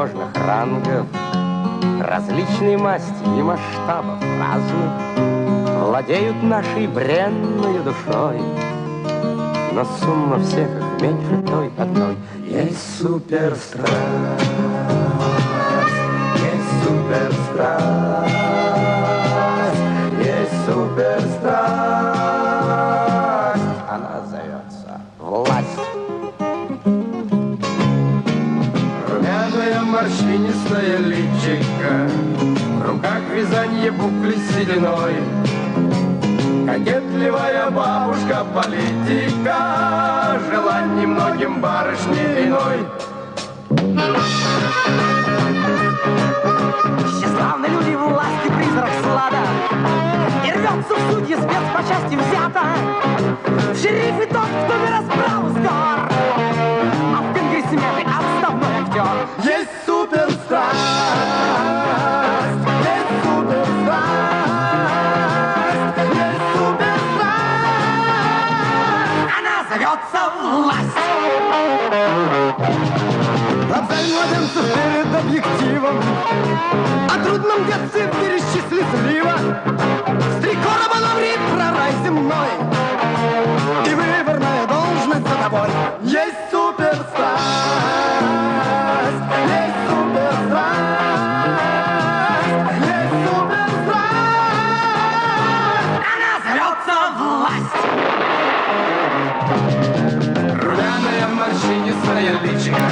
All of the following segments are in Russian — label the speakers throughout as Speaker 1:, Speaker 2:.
Speaker 1: всевозможных рангов, различной масти и масштабов разных, владеют нашей бренною душой. Но сумма всех их меньше той одной. Есть суперстрасть, есть суперстрасть, есть суперстрасть. Она зовется власть. Румяное морщинистое личико, в руках вязанье букли с сединой. Кокетливая бабушка-политика, желаний многим барышни иной.
Speaker 2: Тщеславны люди власти, призрак слада, и рвется в судьи спец по части взято. В шерифе тот, кто на расправу скор, а в конгрессмены отставной актер.
Speaker 1: Есть суперстрасть, есть суперстрасть.
Speaker 2: Зовется власть.
Speaker 1: Отдай младенцев перед объективом, о трудном детстве перечисли сливо. С 3 короба на про рай земной, и выборная должность за тобой. Есть суперстрасть, есть суперстрасть, есть суперстрасть.
Speaker 2: Она зовется власть.
Speaker 1: Румяное морщинистое личико,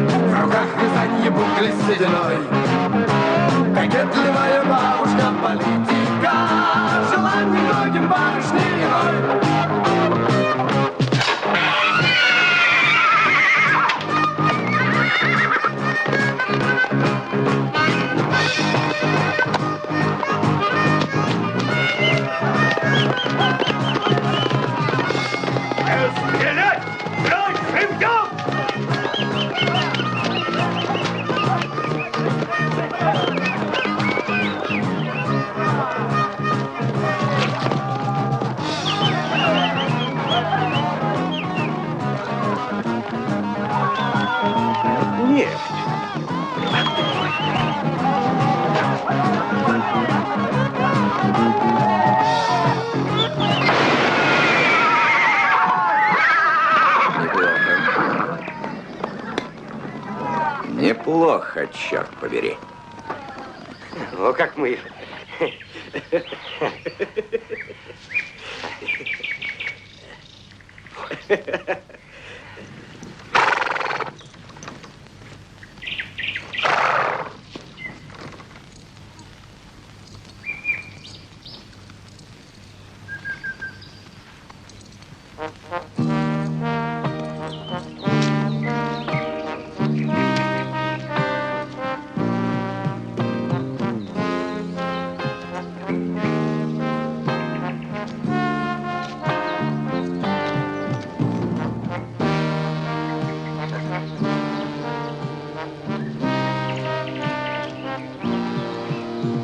Speaker 1: в руках вязанье букли с сединой. Кокетливая бабушка-политика, желаний многим барышни иной.
Speaker 3: Неплохо, черт побери.
Speaker 1: Ну, как мы.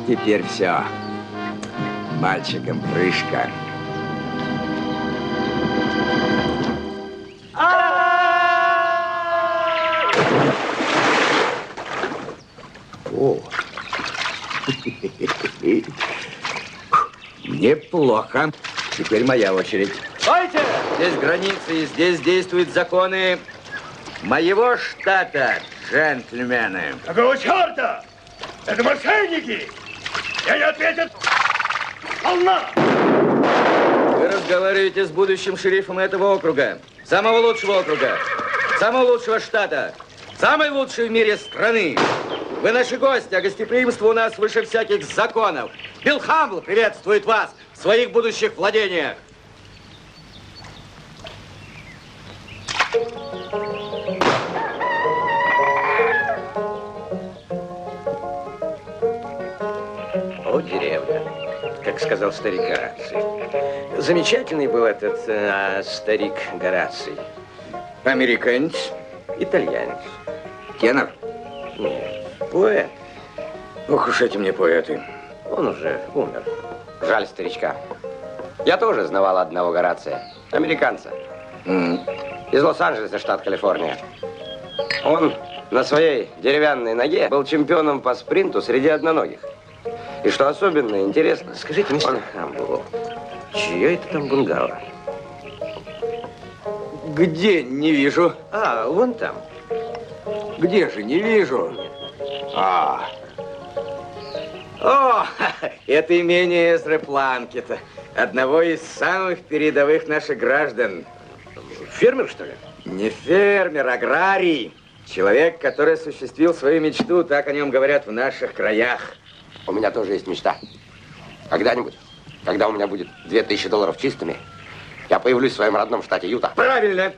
Speaker 3: Теперь все. Мальчикам крышка. О. Неплохо. Теперь моя очередь.
Speaker 1: Стойте!
Speaker 3: Здесь границы, и здесь действуют законы моего штата, джентльмены.
Speaker 4: Какого черта? Это мошенники! Я не ответят! Волна!
Speaker 3: Вы разговариваете с будущим шерифом этого округа, самого лучшего округа, самого лучшего штата, самой лучшей в мире страны. Вы наши гости, а гостеприимство у нас выше всяких законов. Билл Хамбл приветствует вас в своих будущих владениях.
Speaker 1: О, деревня, как сказал старик Гораций. Замечательный был этот старик Гораций.
Speaker 3: Американец,
Speaker 1: Итальянец.
Speaker 3: тенор.
Speaker 1: Нет, поэт.
Speaker 3: Ох уж эти мне поэты.
Speaker 1: Он уже умер. Жаль старичка. Я тоже знавал одного Горация, американца. Из Лос-Анджелеса, штат Калифорния. Он
Speaker 5: на своей деревянной ноге был чемпионом по спринту среди одноногих. И что особенно интересно...
Speaker 6: Скажите, мистер Хамбл, чье это там бунгало?
Speaker 3: Где? Не вижу.
Speaker 6: А, вон там.
Speaker 3: Где же? Не вижу. О, это имение Эзры Планкета, одного из самых передовых наших граждан.
Speaker 6: Фермер, что ли?
Speaker 3: Не фермер, аграрий. Человек, который осуществил свою мечту, так о нем говорят в наших краях.
Speaker 5: У меня тоже есть мечта. Когда-нибудь, когда у меня будет $2000 чистыми, я появлюсь в своем родном штате Юта.
Speaker 3: Правильно.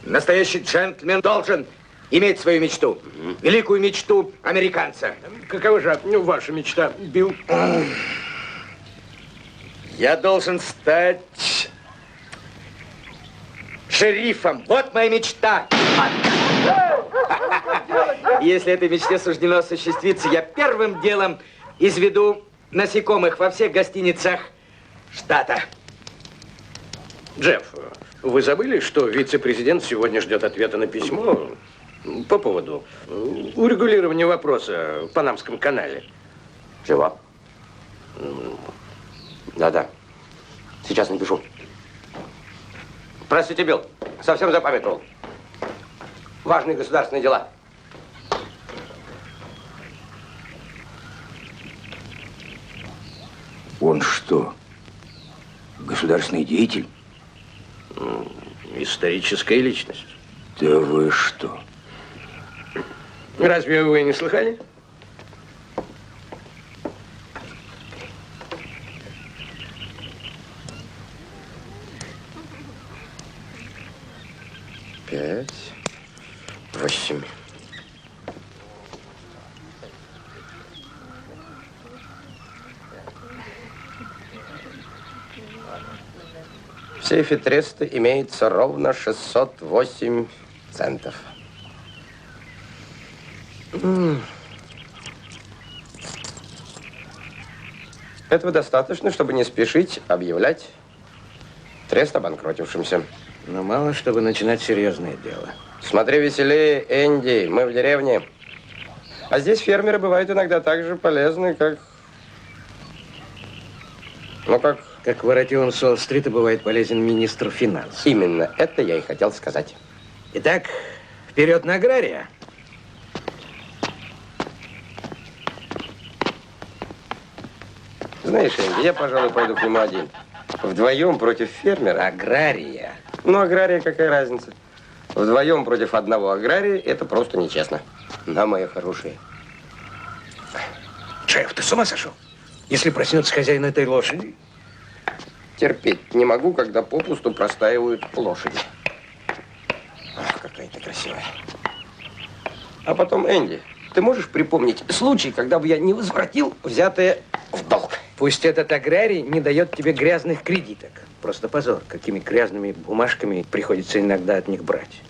Speaker 3: Настоящий джентльмен должен иметь свою мечту. Великую мечту американца.
Speaker 6: Какова же ваша мечта, Билл?
Speaker 3: Я должен стать шерифом. Вот моя мечта. Если этой мечте суждено осуществиться, я первым делом изведу насекомых во всех гостиницах штата.
Speaker 6: Джефф, вы забыли, что вице-президент сегодня ждет ответа на письмо по поводу урегулирования вопроса в Панамском канале?
Speaker 5: Чего? Да-да. Сейчас напишу. Простите, Билл, совсем запамятовал. Важные государственные дела.
Speaker 7: Он что, государственный деятель?
Speaker 6: Историческая личность.
Speaker 7: Да вы что?
Speaker 6: Разве вы не слыхали?
Speaker 5: Пять, 8. В сейфе Треста имеется ровно 608 центов. Этого достаточно, чтобы не спешить объявлять Трест обанкротившимся.
Speaker 6: Но мало, чтобы начинать серьезное дело.
Speaker 5: Смотри веселее, Энди, мы в деревне. А здесь фермеры бывают иногда так же полезны, как... Ну, как...
Speaker 6: Как воротилом Солл-стрита бывает полезен министр финансов.
Speaker 5: Именно это я и хотел сказать.
Speaker 6: Итак, вперед на агрария.
Speaker 5: Знаешь, Энди, я, пожалуй, пойду к нему один. Вдвоем против фермера.
Speaker 6: Агрария.
Speaker 5: Ну, агрария, какая разница? Вдвоем против одного агрария это просто нечестно. На, мои хорошие.
Speaker 6: Джефф, ты с ума сошел? Если проснется хозяин этой лошади...
Speaker 5: Терпеть не могу, когда попусту простаивают лошади. Ах, какая ты красивая. А потом, Энди, ты можешь припомнить случай, когда бы я не возвратил взятое в долг?
Speaker 6: Пусть этот аграрий не дает тебе грязных кредиток. Просто позор, какими грязными бумажками приходится иногда от них брать.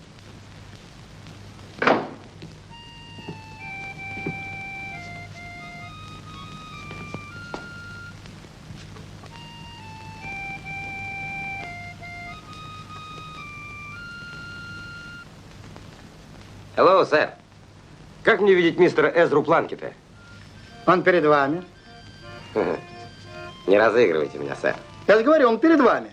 Speaker 5: Hello, сэр. Как мне видеть мистера Эзру Планкета?
Speaker 1: Он перед вами.
Speaker 5: Не разыгрывайте меня, сэр.
Speaker 1: Я же говорю, он перед вами.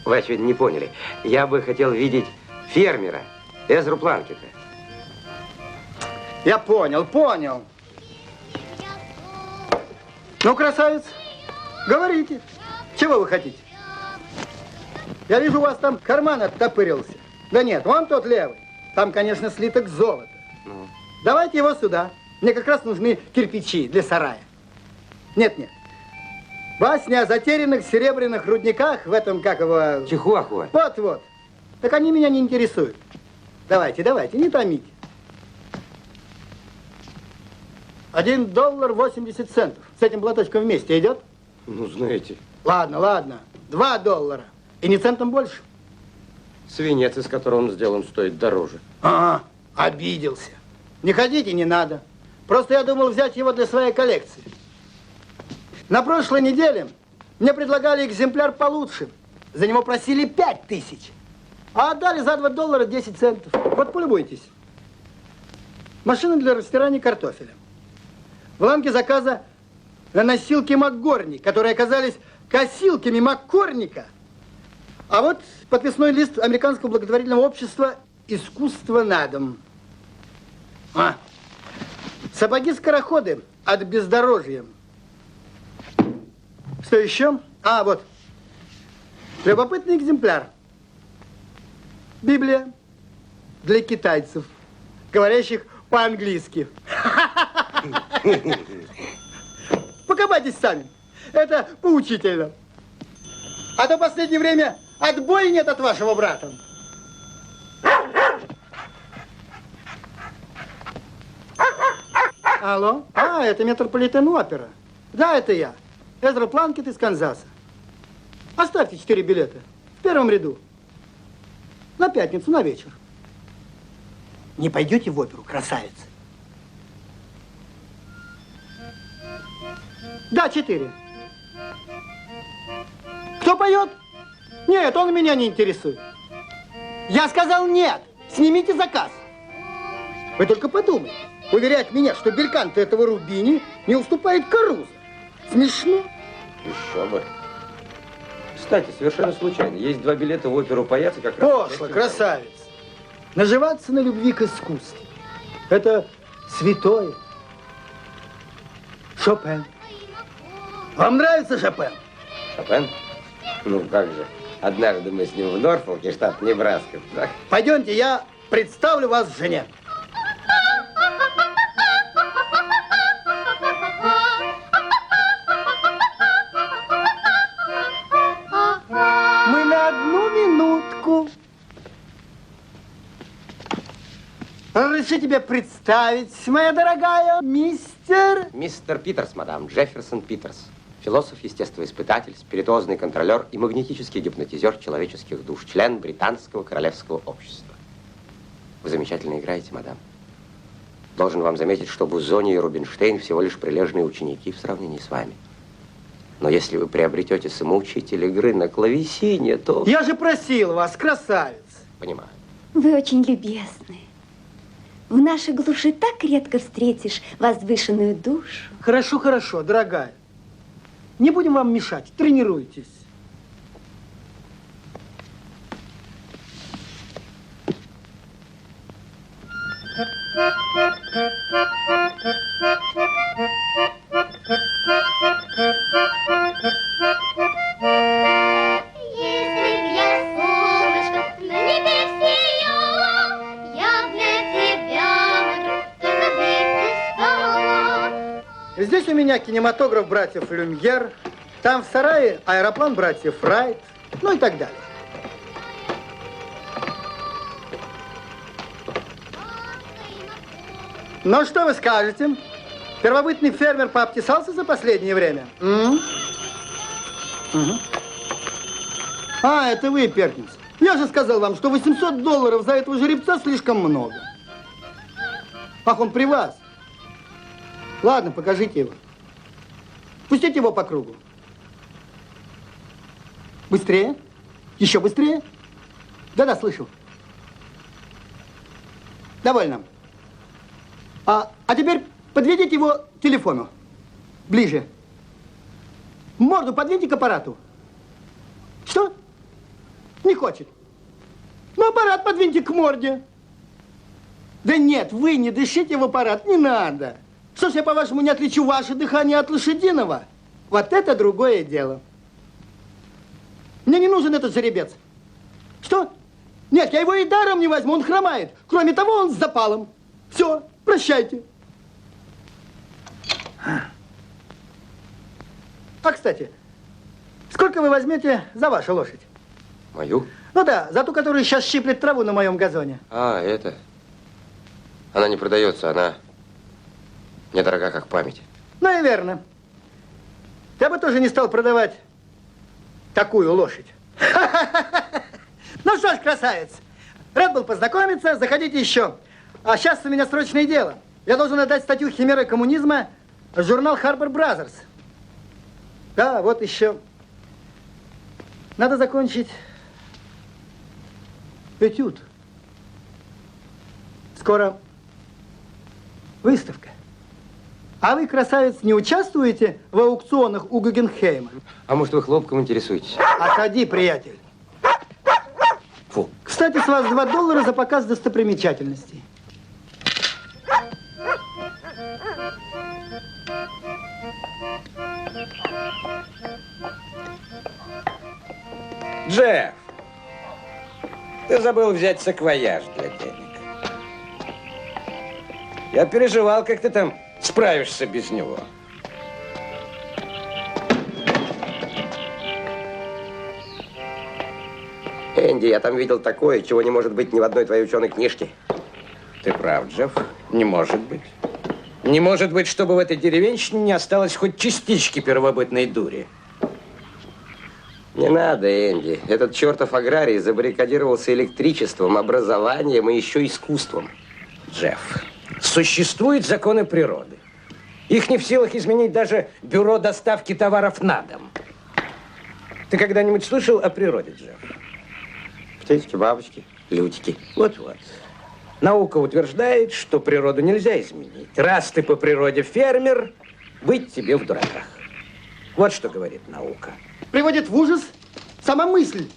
Speaker 5: Вы, очевидно, не поняли. Я бы хотел видеть фермера Эзру Планкета.
Speaker 1: Я понял, понял. Ну, красавец, говорите, чего вы хотите? Я вижу, у вас там карман оттопырился. Да нет, вон тот левый. Там, конечно, слиток золота. Давайте его сюда. Мне как раз нужны кирпичи для сарая. Нет. Басня о затерянных серебряных рудниках в этом, как его...
Speaker 5: Чихуахуа.
Speaker 1: Вот. Так они меня не интересуют. Давайте, не томите. $1.80. С этим платочком вместе идет?
Speaker 5: Ну, знаете,
Speaker 1: Ладно. $2. И ни центом больше.
Speaker 5: свинец, из которого он сделан, стоит дороже.
Speaker 1: Обиделся. Не ходите, не надо. Просто я думал взять его для своей коллекции. На прошлой неделе мне предлагали экземпляр получше. За него просили 5000. А отдали за $2 10 центов. Вот полюбуйтесь. Машина для растирания картофеля. Бланки заказа на носилки МакГорни, которые оказались косилками МакКорника. А вот подписной лист Американского благотворительного общества «Искусство на дом». Сапоги-скороходы от бездорожья. Что еще? Вот. Любопытный экземпляр. Библия для китайцев, говорящих по-английски. Покопайтесь сами. Это поучительно. А то в последнее время отбоя нет от вашего брата. Алло? Это Метрополитен-опера. Да, это я. Эзра Планкет из Канзаса. Оставьте 4 билета. В первом ряду. На пятницу, на вечер. Не пойдете в оперу, красавица? Да, 4. Кто поет? Нет, он меня не интересует. Я сказал нет. Снимите заказ. Вы только подумайте. Уверять меня, что бельканто этого Рубини не уступает Карузо. Смешно?
Speaker 5: Еще бы. Кстати, совершенно случайно. Есть 2 билета в оперу «Паяц» как раз...
Speaker 1: Пошло, красавец. Наживаться на любви к искусству. Это святое. Шопен. Вам нравится Шопен?
Speaker 5: Шопен? Ну как же. Однажды мы с ним в Норфолке, штат Небраска. Так?
Speaker 1: Пойдемте, я представлю вас жене. Мы на одну минутку. Разреши тебе представить, моя дорогая, мистер...
Speaker 5: Мистер Питерс, мадам, Джефферсон Питерс. Философ, естествоиспытатель, спиритуозный контролер и магнетический гипнотизер человеческих душ. Член Британского королевского общества. Вы замечательно играете, мадам. Должен вам заметить, что Бузони и Рубинштейн всего лишь прилежные ученики в сравнении с вами. Но если вы приобретете самоучитель игры на клавесине, то...
Speaker 1: Я же просил вас, красавец.
Speaker 5: Понимаю.
Speaker 8: Вы очень любезны. В нашей глуши так редко встретишь возвышенную душу.
Speaker 1: Хорошо, хорошо, дорогая. Не будем вам мешать, тренируйтесь.
Speaker 9: Если б я солнышко на небе сияла, я для тебя, мой друг, только бы ты стала.
Speaker 1: Здесь у меня кинематограф братьев Люмьер, там в сарае аэроплан братьев Райт, ну и так далее. Ну, что вы скажете? Первобытный фермер пообтесался за последнее время? Угу. Это вы, Перкинс. Я же сказал вам, что $800 за этого жеребца слишком много. Ах, он при вас. Ладно, покажите его. Пустите его по кругу. Быстрее. Еще быстрее. Да-да, слышу. Довольно. А теперь подведите его к телефону. Ближе. Морду подвиньте к аппарату. Что? Не хочет. Ну, аппарат подвиньте к морде. Да нет, вы не дышите в аппарат, не надо. Что ж я, по-вашему, не отличу ваше дыхание от лошадиного? Вот это другое дело. Мне не нужен этот жеребец. Что? Нет, я его и даром не возьму, он хромает. Кроме того, он с запалом. Все, прощайте. А, кстати, сколько вы возьмете за вашу лошадь?
Speaker 5: Мою?
Speaker 1: Ну да, за ту, которая сейчас щиплет траву на моем газоне.
Speaker 5: Это. Она не продается, она недорога, как память.
Speaker 1: Ну и верно. Я бы тоже не стал продавать такую лошадь. Ну что ж, красавец, рад был познакомиться, заходите еще. А сейчас у меня срочное дело. Я должен отдать статью «Химеры коммунизма» в журнал Harper Brothers. Да, вот еще. Надо закончить этюд. Скоро Выставка. А вы, красавец, не участвуете в аукционах у Гугенхейма?
Speaker 5: А может, вы хлопком интересуетесь?
Speaker 1: Отходи, приятель.
Speaker 5: Фу.
Speaker 1: Кстати, с вас $2 за показ достопримечательностей.
Speaker 6: Джефф, ты забыл взять саквояж для денег. Я переживал, как ты там справишься без него.
Speaker 5: Энди, я там видел такое, чего не может быть ни в одной твоей ученой книжке.
Speaker 6: Ты прав, Джефф. Не может быть. Не может быть, чтобы в этой деревенщине не осталось хоть частички первобытной дури.
Speaker 5: Не надо, Энди. Этот чертов аграрий забаррикадировался электричеством, образованием и еще искусством.
Speaker 6: Джефф, существуют законы природы. Их не в силах изменить даже бюро доставки товаров на дом. Ты когда-нибудь слышал о природе, Джефф?
Speaker 5: Птички, бабочки, лютики.
Speaker 6: Вот-вот. Наука утверждает, что природу нельзя изменить. Раз ты по природе фермер, быть тебе в дураках. Вот что говорит наука.
Speaker 1: Приводит в ужас сама мысль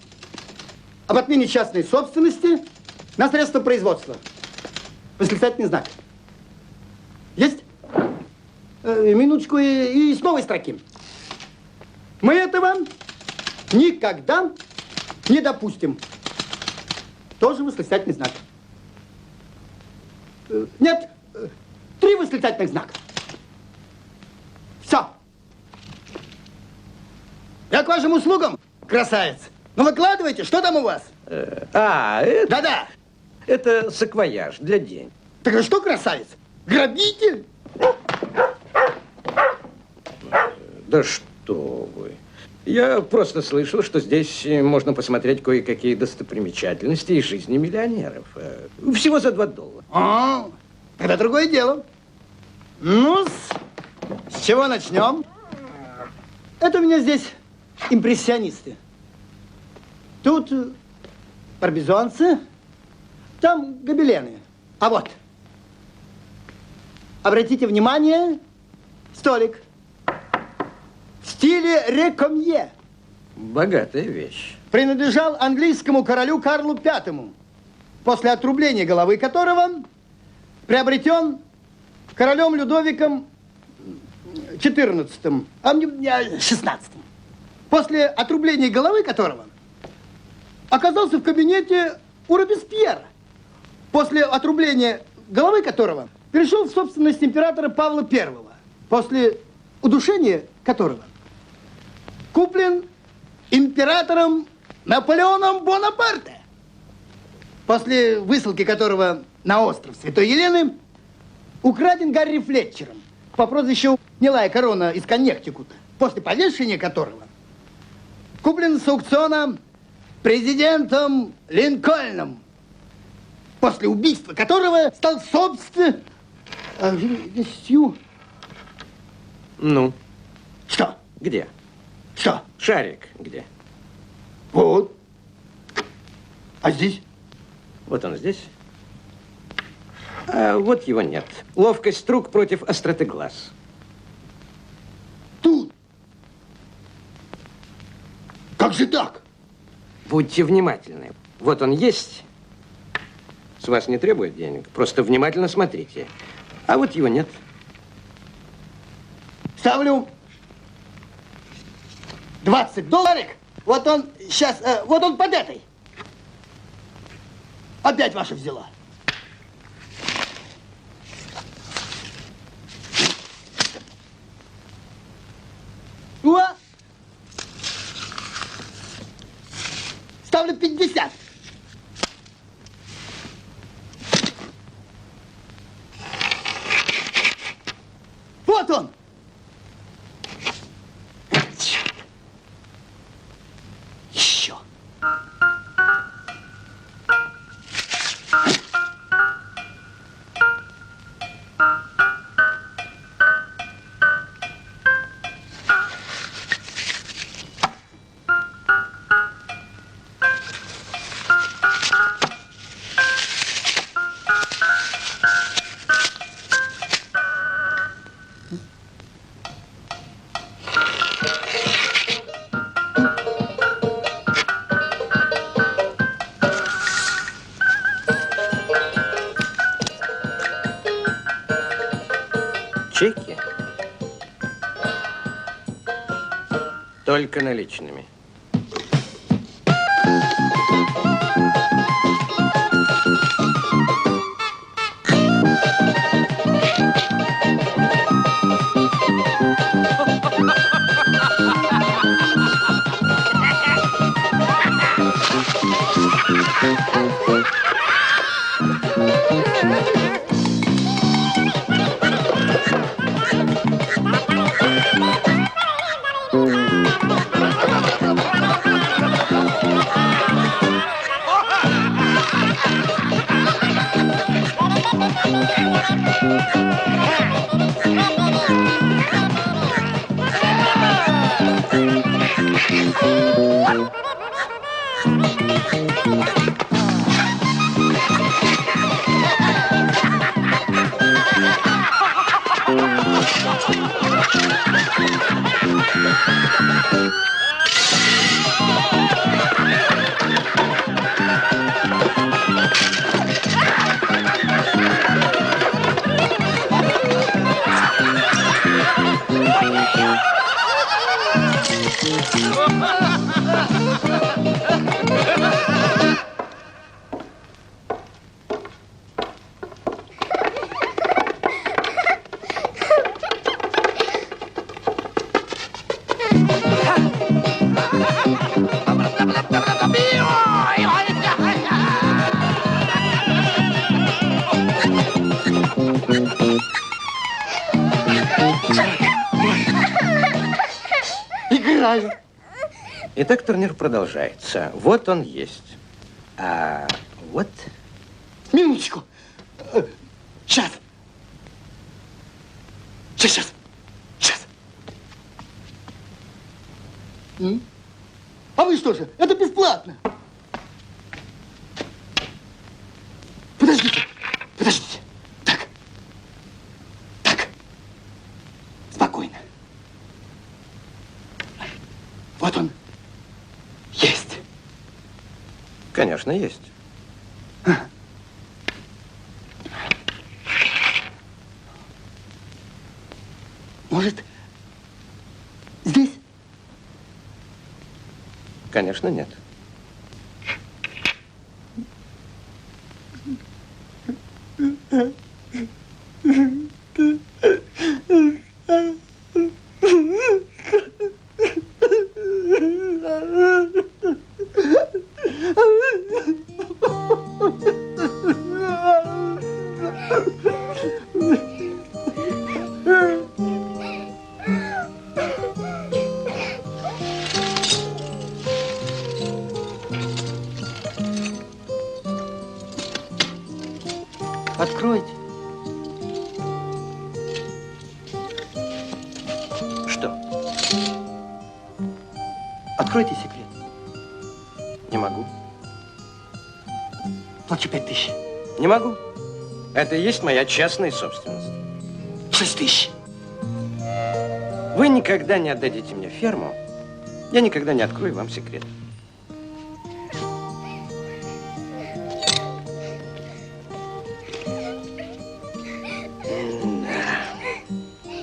Speaker 1: об отмене частной собственности на средства производства. Восклицательный знак. Есть? Минуточку и с новой строки. Мы этого никогда не допустим. Тоже восклицательный знак. Нет, 3 восклицательных знака. Все. Я к вашим услугам, красавец. Ну, выкладывайте, что там у вас?
Speaker 6: Это...
Speaker 1: Да-да.
Speaker 6: Это саквояж для денег.
Speaker 1: Так а что, красавец? Грабитель?
Speaker 6: Да что вы. Я просто слышал, что здесь можно посмотреть кое-какие достопримечательности из жизни миллионеров. Всего за $2.
Speaker 1: А, тогда другое дело. Ну, с чего начнем? Это у меня здесь импрессионисты. Тут барбизонцы, там гобелены. А вот, обратите внимание, столик в стиле Рекомье.
Speaker 6: Богатая вещь.
Speaker 1: Принадлежал английскому королю Карлу V, после отрубления головы которого приобретен королем Людовиком XIV, XVI. После отрубления головы которого оказался в кабинете у Робеспьера. После отрубления головы которого перешел в собственность императора Павла I. После удушения которого куплен императором Наполеоном Бонапарте. После высылки которого на остров Святой Елены украден Гарри Флетчером по прозвищу Гнилая корона из Коннектикута. После повешения которого куплен с аукциона президентом Линкольном. После убийства которого стал собственностью...
Speaker 6: Ну?
Speaker 1: Что?
Speaker 6: Где?
Speaker 1: Что?
Speaker 6: Шарик где?
Speaker 1: Вот. А здесь?
Speaker 6: Вот он здесь. А вот его нет. Ловкость рук против остроты глаз.
Speaker 1: Тут. Как же так?
Speaker 6: Будьте внимательны. Вот он есть. С вас не требует денег. Просто внимательно смотрите. А вот его нет.
Speaker 1: Ставлю $20. Вот он сейчас, вот он под этой. Опять ваша взяла. О! Ставлю 50. Вот он. Еще.
Speaker 6: Чеки? Только наличными.
Speaker 1: Играю.
Speaker 6: Итак, турнир продолжается. Вот он есть. А вот...
Speaker 1: Минуточку. Сейчас. Сейчас. А вы что же? Это бесплатно. Подождите. Так. Спокойно. Вот он. Есть.
Speaker 6: Конечно, есть.
Speaker 1: Может, здесь?
Speaker 6: Конечно, нет.
Speaker 1: Откройте.
Speaker 6: Что?
Speaker 1: Откройте секрет.
Speaker 6: Не могу.
Speaker 1: Плачу 5000.
Speaker 6: Не могу. Это и есть моя частная собственность.
Speaker 1: 6000.
Speaker 6: Вы никогда не отдадите мне ферму, я никогда не открою вам секрет.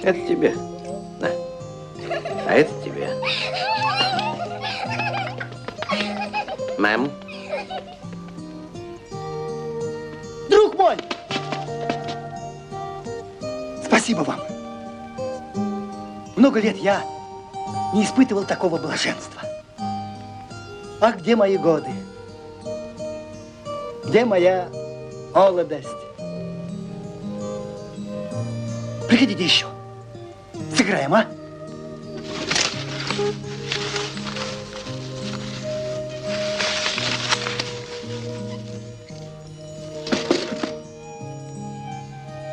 Speaker 6: Это тебе. На. А это тебе. Мам.
Speaker 1: Друг мой! Спасибо вам. Много лет я не испытывал такого блаженства. А где мои годы? Где моя молодость? Приходите еще. Сыграем, а?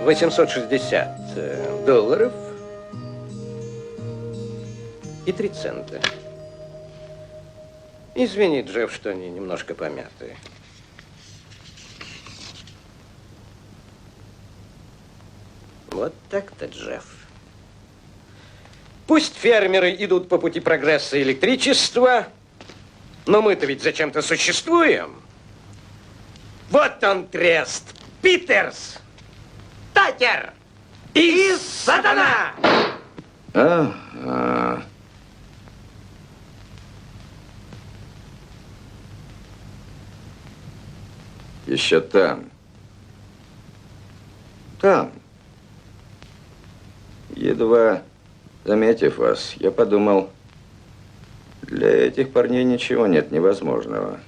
Speaker 6: $860 и 3 цента. Извини, Джефф, что они немножко помятые. Вот так-то, Джефф. Пусть фермеры идут по пути прогресса и электричества, но мы-то ведь зачем-то существуем. Вот он трест. Питерс! Такер! и сатана!
Speaker 3: Ага. Еще там. Там. Едва заметив вас, я подумал, для этих парней ничего нет невозможного.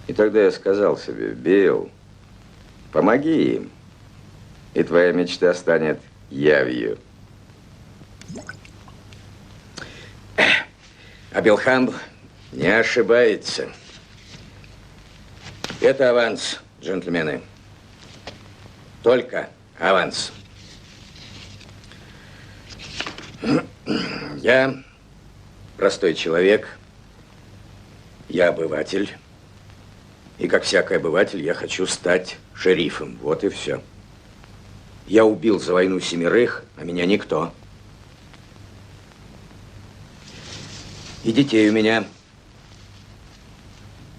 Speaker 3: И тогда я сказал себе: Билл, помоги им, и твоя мечта станет явью. А Билл Хамбл не ошибается. Это аванс, джентльмены. Только аванс. Я простой человек, я обыватель. И как всякий обыватель, я хочу стать шерифом. Вот и все. Я убил за войну 7, а меня никто. И детей у меня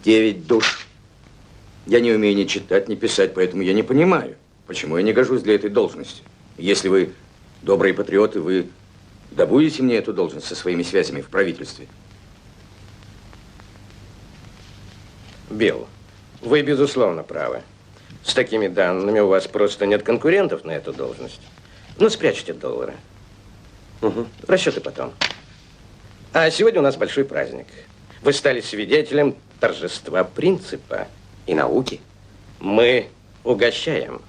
Speaker 3: 9 душ. Я не умею ни читать, ни писать, поэтому я не понимаю, почему я не гожусь для этой должности. Если вы добрые патриоты, вы добудете мне эту должность со своими связями в правительстве.
Speaker 6: Билл, вы, безусловно, правы. С такими данными у вас просто нет конкурентов на эту должность. Ну, спрячьте доллары. Угу. Расчеты потом. А сегодня у нас большой праздник. Вы стали свидетелем торжества принципа и науки. Мы угощаем.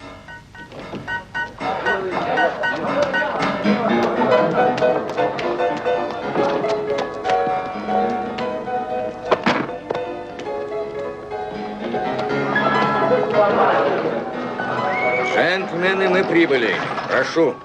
Speaker 3: Джентльмены, мы прибыли. Прошу.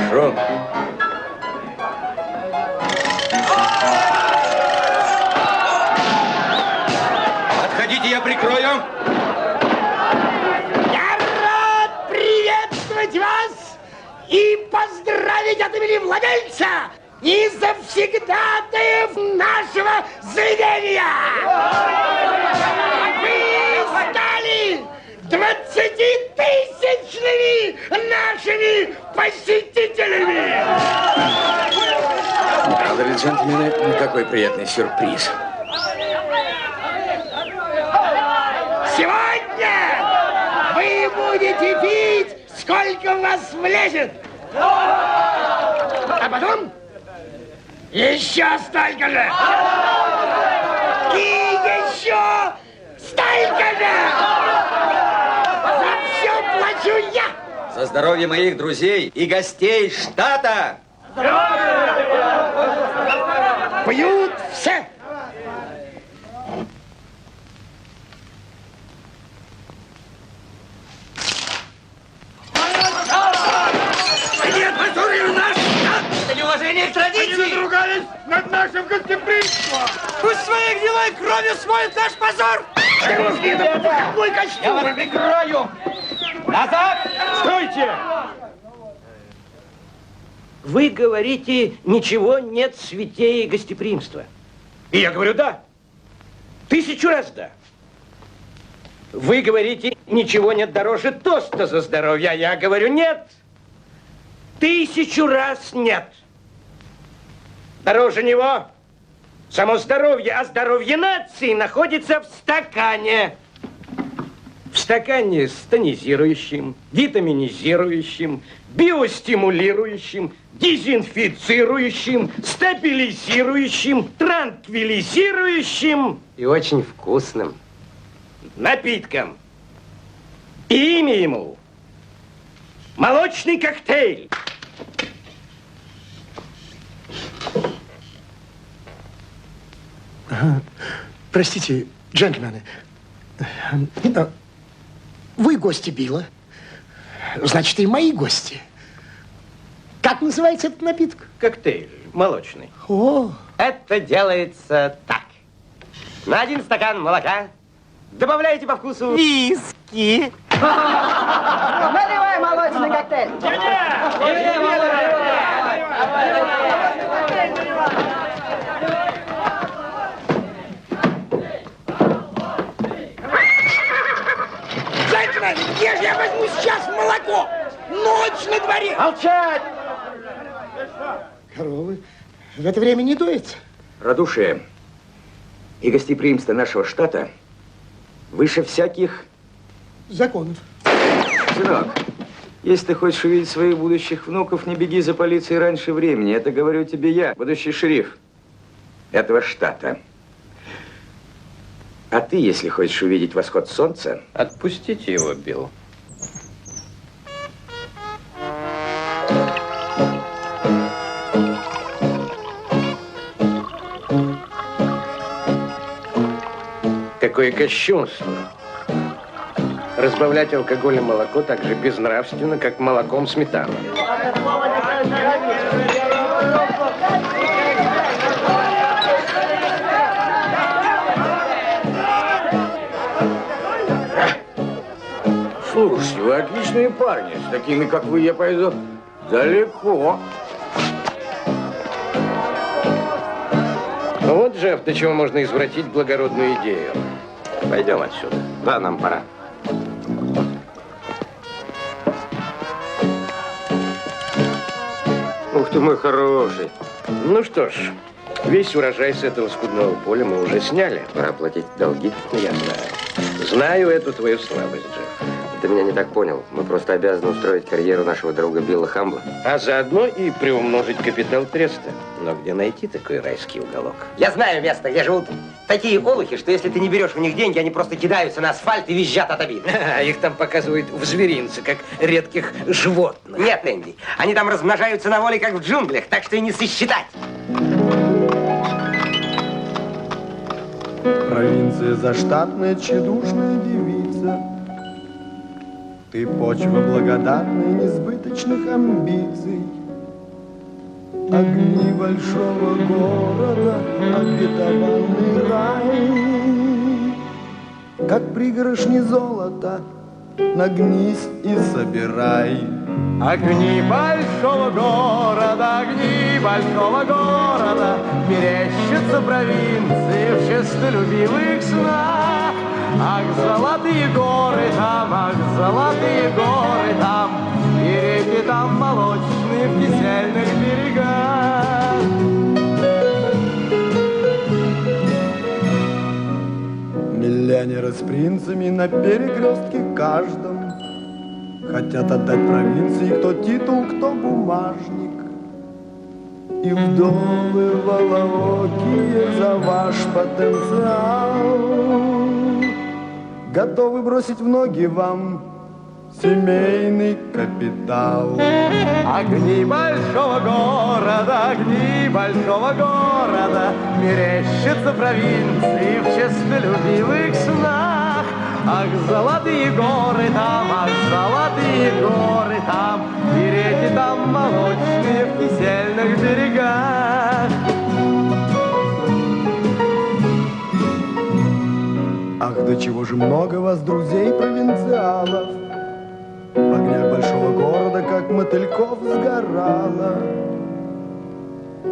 Speaker 3: Прошу. Отходите, я прикрою.
Speaker 2: Вас и поздравить от имени владельца и завсегдатаев нашего заведения! Вы стали 20-тысячными нашими посетителями!
Speaker 3: Правда ли, джентльмены, ну какой приятный сюрприз.
Speaker 2: Сегодня вы будете пить, сколько в вас влезет. А потом еще столько же. И еще столько же. За все плачу я.
Speaker 3: За здоровье моих друзей и гостей штата.
Speaker 2: Пьют все.
Speaker 4: Они надругались над нашим гостеприимством!
Speaker 2: Пусть своей гнилой кровью смоет наш позор! Мой костюм!
Speaker 6: Я вас прикрою! Назад! Стойте! Вы говорите, ничего нет святее гостеприимства. И я говорю, да. 1000 раз да. Вы говорите, ничего нет дороже тоста за здоровье. А я говорю, нет. 1000 раз нет. Дороже него само здоровье, а здоровье нации находится в стакане. В стакане с тонизирующим, витаминизирующим, биостимулирующим, дезинфицирующим, стабилизирующим, транквилизирующим
Speaker 5: И очень вкусным.
Speaker 6: напитком. И имя ему молочный коктейль.
Speaker 10: Простите, джентльмены, вы гости Билла, значит, и мои гости. Как называется этот напиток?
Speaker 6: Коктейль молочный.
Speaker 10: О,
Speaker 2: Это делается так. На 1 стакан молока добавляете по вкусу виски. Наливай молочный готель.
Speaker 10: Джентльмен, где же я возьму сейчас молоко? Ночь на дворе!
Speaker 1: Молчать!
Speaker 10: Коровы в это время не доятся.
Speaker 3: Радушие и гостеприимство нашего штата выше всяких...
Speaker 10: Законов.
Speaker 3: Сынок, если ты хочешь увидеть своих будущих внуков, не беги за полицией раньше времени. Это говорю тебе я, будущий шериф этого штата. А ты, если хочешь увидеть восход солнца...
Speaker 6: Отпустите его, Билл. Какое кощунство. Разбавлять алкоголь и молоко так же безнравственно, как молоком сметану.
Speaker 3: Слушайте, вы отличные парни. С такими, как вы, я пойду далеко.
Speaker 6: Вот, Джефф, до чего можно извратить благородную идею. Пойдем отсюда.
Speaker 5: Да, нам пора. Ух ты мой хороший.
Speaker 6: Ну что ж, весь урожай с этого скудного поля мы уже сняли.
Speaker 5: Пора платить долги.
Speaker 6: Я знаю. Знаю эту твою слабость, Джефф.
Speaker 5: Ты меня не так понял. Мы просто обязаны устроить карьеру нашего друга Билла Хамбла.
Speaker 6: А заодно и приумножить капитал треста. Но где найти такой райский уголок?
Speaker 2: Я знаю место, где живут такие олухи, что если ты не берешь у них деньги, они просто кидаются на асфальт и визжат от обиды.
Speaker 6: Их там показывают в зверинце, как редких животных.
Speaker 2: Нет, Энди, они там размножаются на воле, как в джунглях, так что и не сосчитать.
Speaker 1: Провинция заштатная, тщедушная девица. Ты почва благодатная, несбыточных амбиций. Огни большого города, обетованный рай. Как пригоршни золота, нагнись и собирай. Огни большого города, мерещатся провинции в честолюбивых снах. Ах, золотые горы там, и реки там молочные в кисельных берегах. Миллионеры с принцами на перекрестке каждом хотят отдать провинции кто титул, кто бумажник. И вдовы волоокие за ваш потенциал готовы бросить в ноги вам семейный капитал. Огни большого города, мерещатся провинции в честолюбивых снах. Ах, золотые горы там, и реки там молочные в кисельных берегах. Ах, до чего же много вас, друзей провинциалов, в огнях большого города, как мотыльков сгорало.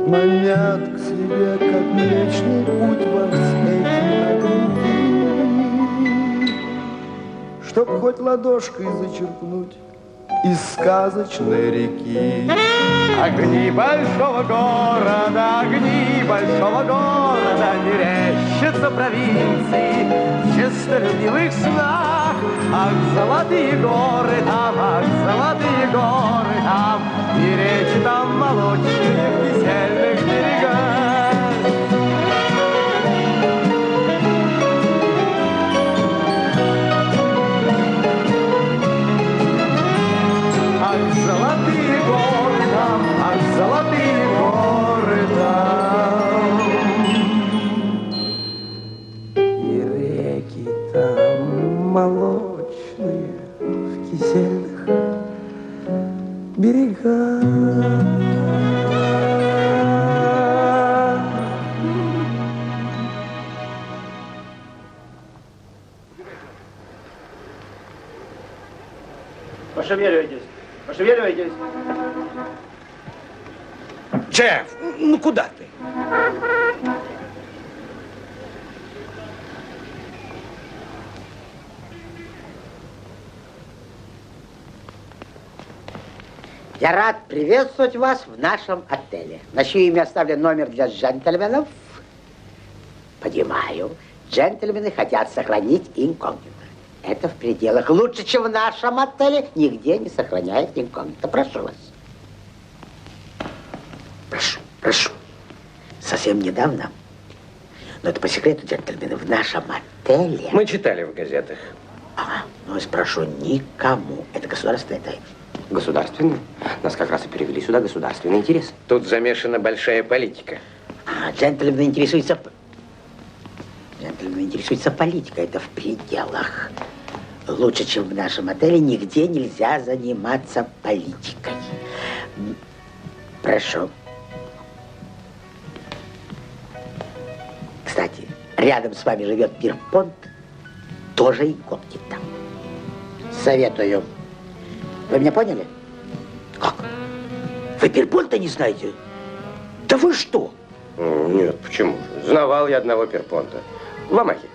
Speaker 1: Манят к себе, как Млечный Путь, вас эти огоньки, чтоб хоть ладошкой зачерпнуть из сказочной реки. Огни большого города, мерещатся провинции в честолюбивых снах. Ах, золотые горы там, и реки там молочные в кисельных берегах. Ах, золотые горы там, и реки там молочные в кисельных берегах.
Speaker 4: Пошевеливайтесь.
Speaker 6: Джефф, ну куда ты?
Speaker 2: Я рад приветствовать вас в нашем отеле. На чье имя оставлен номер для джентльменов? Понимаю. Джентльмены хотят сохранить инкогнито. Это в пределах. Лучше, чем в нашем отеле, нигде не сохраняет инкогнито. Прошу вас. Прошу. Совсем недавно, но это по секрету, джентльмены, в нашем отеле...
Speaker 6: Мы читали в газетах.
Speaker 2: Ага, но я спрошу никому. Это государственная тайна.
Speaker 5: Государственный? Нас как раз и перевели сюда государственный интерес.
Speaker 6: Тут замешана большая политика.
Speaker 2: Джентльмены интересуются... Джентльмены интересуются политикой. Это в пределах. Лучше, чем в нашем отеле, нигде нельзя заниматься политикой. Прошу. Кстати, рядом с вами живет Пирпонт, тоже инкогнито. Советую. Вы меня поняли? Как? Вы Пирпонта не знаете? Да вы что?
Speaker 6: Нет, почему же? Знавал я одного Пирпонта. В Омахе.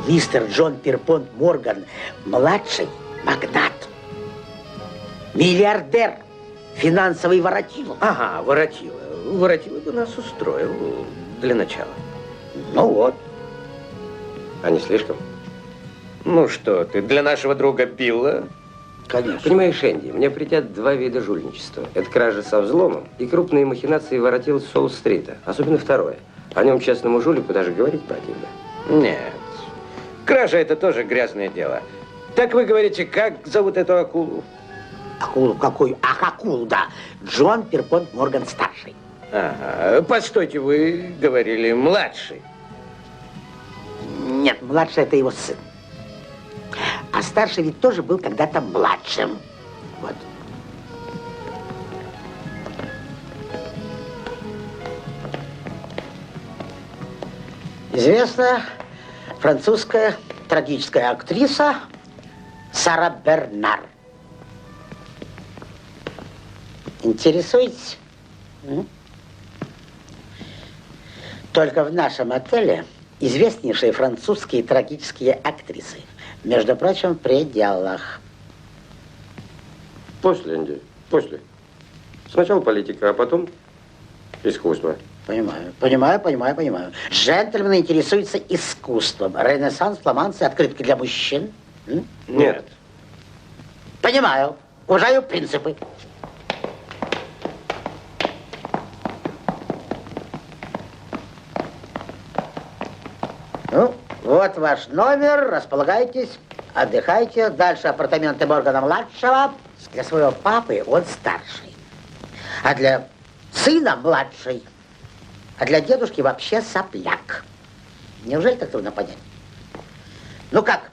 Speaker 2: Мистер Джон Пирпонт Морган, младший магнат, миллиардер, финансовый воротило.
Speaker 6: Ага, воротило. Воротило бы нас устроил для начала.
Speaker 2: Ну вот.
Speaker 6: А не слишком? Ну что ты, для нашего друга Билла?
Speaker 2: Конечно.
Speaker 5: Понимаешь, Энди, мне притят два вида жульничества. Это кража со взломом и крупные махинации воротил с Солл-стрита. Особенно второе. О нем честному жулику даже говорить противно.
Speaker 6: Нет. Кража – это тоже грязное дело. Так вы говорите, как зовут эту акулу?
Speaker 2: Акулу какую? Ах, акулу, да. Джон Пирпонт Морган старший.
Speaker 6: Ага. Постойте, вы говорили младший.
Speaker 2: Нет, младший это его сын. А старший ведь тоже был когда-то младшим. Вот. Известная французская трагическая актриса Сара Бернар. Интересуетесь? Только в нашем отеле известнейшие французские трагические актрисы. Между прочим, в пределах.
Speaker 5: После, Энди, после. Сначала политика, а потом искусство.
Speaker 2: Понимаю. Джентльмены интересуются искусством. Ренессанс, фламандцы, открытки для мужчин.
Speaker 6: Нет.
Speaker 2: Понимаю. Уважаю принципы. Ну, вот ваш номер. Располагайтесь, отдыхайте. Дальше апартаменты Моргана-младшего. Для своего папы он старший. А для сына младший. А для дедушки вообще сопляк. Неужели так трудно понять? Ну как?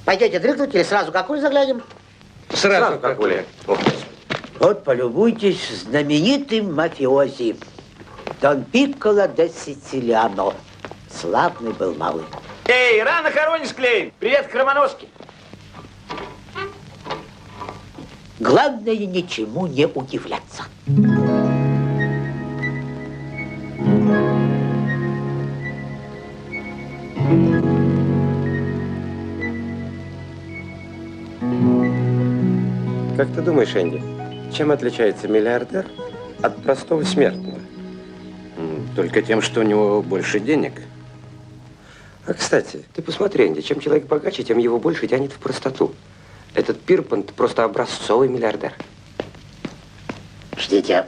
Speaker 2: Пойдете дрыхнуть или сразу какую заглянем?
Speaker 6: Сразу какую?
Speaker 2: Вот полюбуйтесь знаменитым мафиози. Дон Пикколо де Сицилиано. Славный был малый.
Speaker 4: Эй, рано хоронишь, Клейн! Привет, Хромоножки!
Speaker 2: Главное, ничему не удивляться.
Speaker 5: Как ты думаешь, Энди, чем отличается миллиардер от простого смертного?
Speaker 6: Только тем, что у него больше денег.
Speaker 5: А, кстати, ты посмотри, Энди, чем человек богаче, тем его больше тянет в простоту. Этот Пирпонт просто образцовый миллиардер.
Speaker 2: Ждите.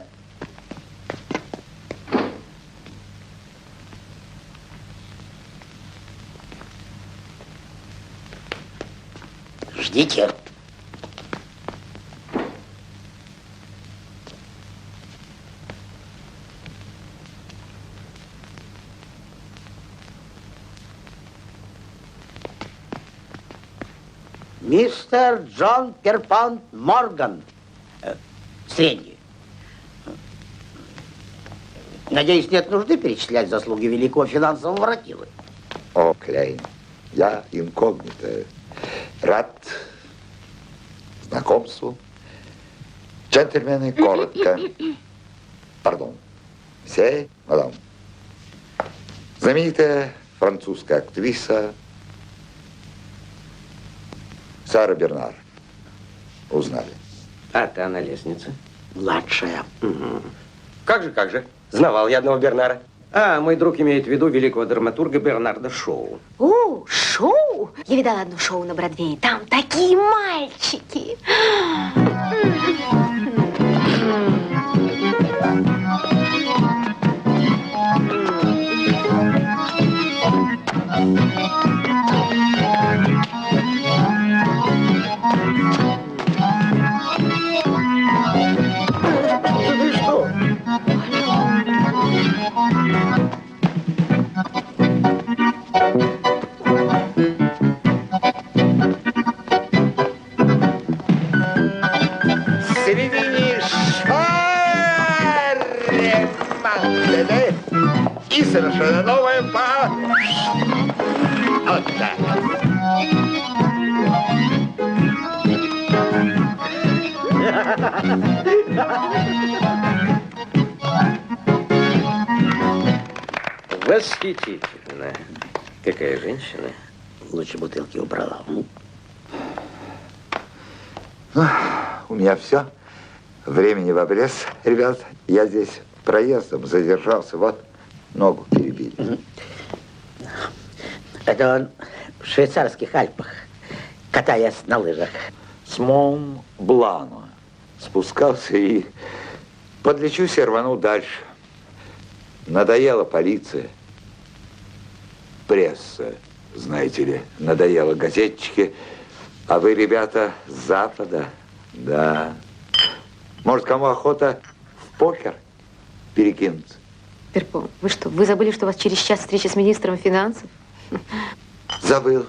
Speaker 2: Ждите. Мистер Джон Пирпонт Морган. Средний. Надеюсь, нет нужды перечислять заслуги великого финансового воротилы.
Speaker 11: О, Клейн, я инкогнито. Рад знакомству. Джентльмены, коротко. Пардон. Все, мадам. Знаменитая французская актриса Сара Бернар. Узнали.
Speaker 6: А та на лестнице?
Speaker 10: Младшая.
Speaker 5: Как же? Знавал я одного Бернара.
Speaker 6: А, мой друг имеет в виду великого драматурга Бернарда Шоу.
Speaker 8: О, шоу! Я видала одно шоу на Бродвее. Там такие мальчики.
Speaker 11: В середине шаря и совершенно новая па. Вот так.
Speaker 6: Восхитительно. Какая женщина.
Speaker 10: Лучше бутылки убрала.
Speaker 11: У меня все. Времени в обрез, ребят. Я здесь проездом задержался. Вот, ногу перебили.
Speaker 10: Это он в швейцарских Альпах, катаясь на лыжах.
Speaker 11: С Мон-Блана спускался и подлечусь и рванул дальше. Надоела полиция, пресса, знаете ли, надоело газетчики. А вы, ребята, с Запада, да. Может, кому охота в покер перекинуться?
Speaker 8: Перпо, вы что, вы забыли, что у вас через час встреча с министром финансов?
Speaker 11: Забыл.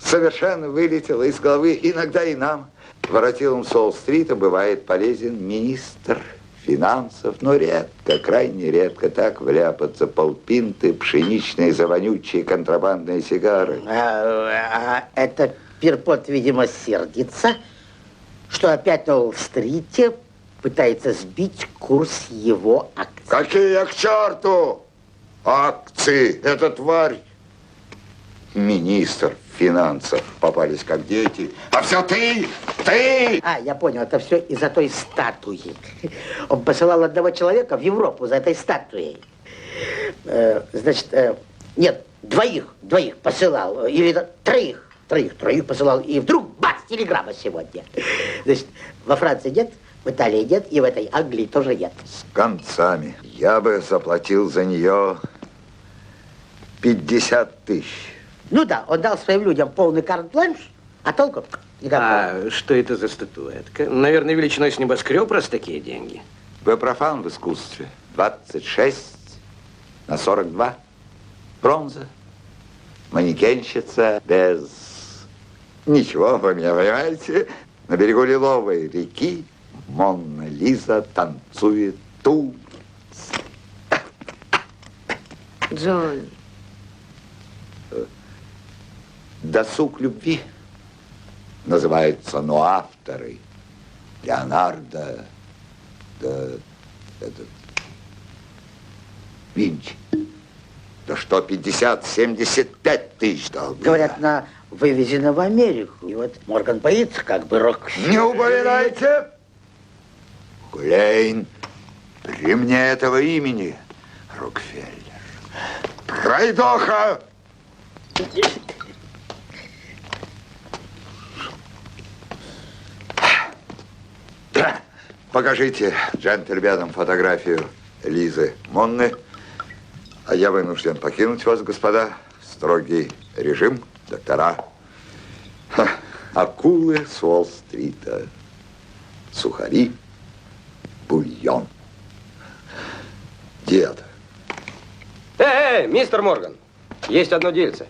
Speaker 11: Совершенно вылетело из головы. Иногда и нам, воротилам Солл-стрита, бывает полезен министр финансов, но редко, крайне редко так вляпаться полпинты, пшеничные завонючие контрабандные сигары.
Speaker 10: Это Перпот, видимо, сердится, что опять на Уолл-стрите пытается сбить курс его акций.
Speaker 11: Какие к черту акции? Эта тварь, министр финансов, попались как дети. А все ты!
Speaker 10: А, я понял, это все из-за той статуи. Он посылал одного человека в Европу за этой статуей. Нет, двоих посылал, или троих посылал, и вдруг бац, телеграмма сегодня. Значит, во Франции нет, в Италии нет, и в этой Англии тоже нет.
Speaker 11: С концами. Я бы заплатил за нее 50 тысяч.
Speaker 10: Ну да, он дал своим людям полный карт-бланш, а толку никакого.
Speaker 6: А что это за статуэтка? Наверное, величиной с небоскреб, раз такие деньги.
Speaker 11: Вы профан в искусстве. 26/42. Бронза. Манекенщица без... Ничего, вы меня понимаете? На берегу Лиловой реки Монна Лиза танцует ту.
Speaker 8: Джон.
Speaker 11: «Досуг любви» называется, но авторы Леонардо, Винчи. Да что 50-75 тысяч дал.
Speaker 10: Говорят, вывезено в Америку. И вот Морган боится, как бы Рокфеллер.
Speaker 11: Не упоминайте! Клейн, при мне этого имени Рокфеллер. Пройдоха! Покажите джентльменам фотографию Лизы Монны. А я вынужден покинуть вас, господа. Строгий режим, доктора. Акулы с Уолл-стрита. Сухари, бульон. Диета.
Speaker 5: Мистер Морган, есть одно дельце.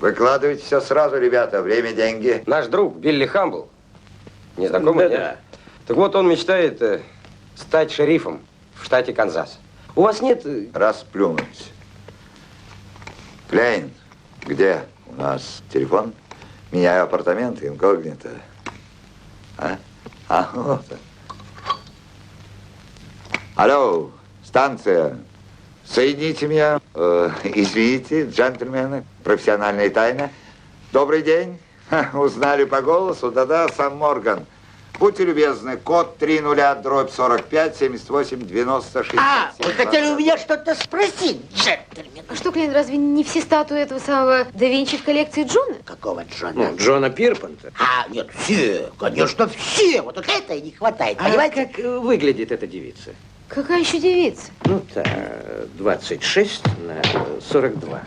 Speaker 11: Выкладывайте все сразу, ребята. Время, деньги.
Speaker 5: Наш друг Билли Хамбл, незнакомый?
Speaker 6: Да.
Speaker 5: Так вот, он мечтает стать шерифом в штате Канзас. У вас нет...
Speaker 11: Расплюнуть. Клейн, где у нас телефон? Меняю апартаменты, инкогнито. А? А, вот. Алло, станция. Соедините меня. Извините, джентльмены, профессиональная тайна. Добрый день. Ха, узнали по голосу? Да-да, сам Морган. Будьте любезны, код 30-45-78-96.
Speaker 10: А, вы хотели у меня что-то спросить, джентльмен?
Speaker 8: А что, Клейн, разве не все статуи этого самого да Винчи в коллекции Джона?
Speaker 10: Какого Джона?
Speaker 6: Ну, Джона Пирпанта.
Speaker 10: А, нет, все, конечно, все. Вот это и не хватает, понимаете?
Speaker 6: Как выглядит эта девица?
Speaker 8: Какая еще девица?
Speaker 6: Ну, 26 на 42.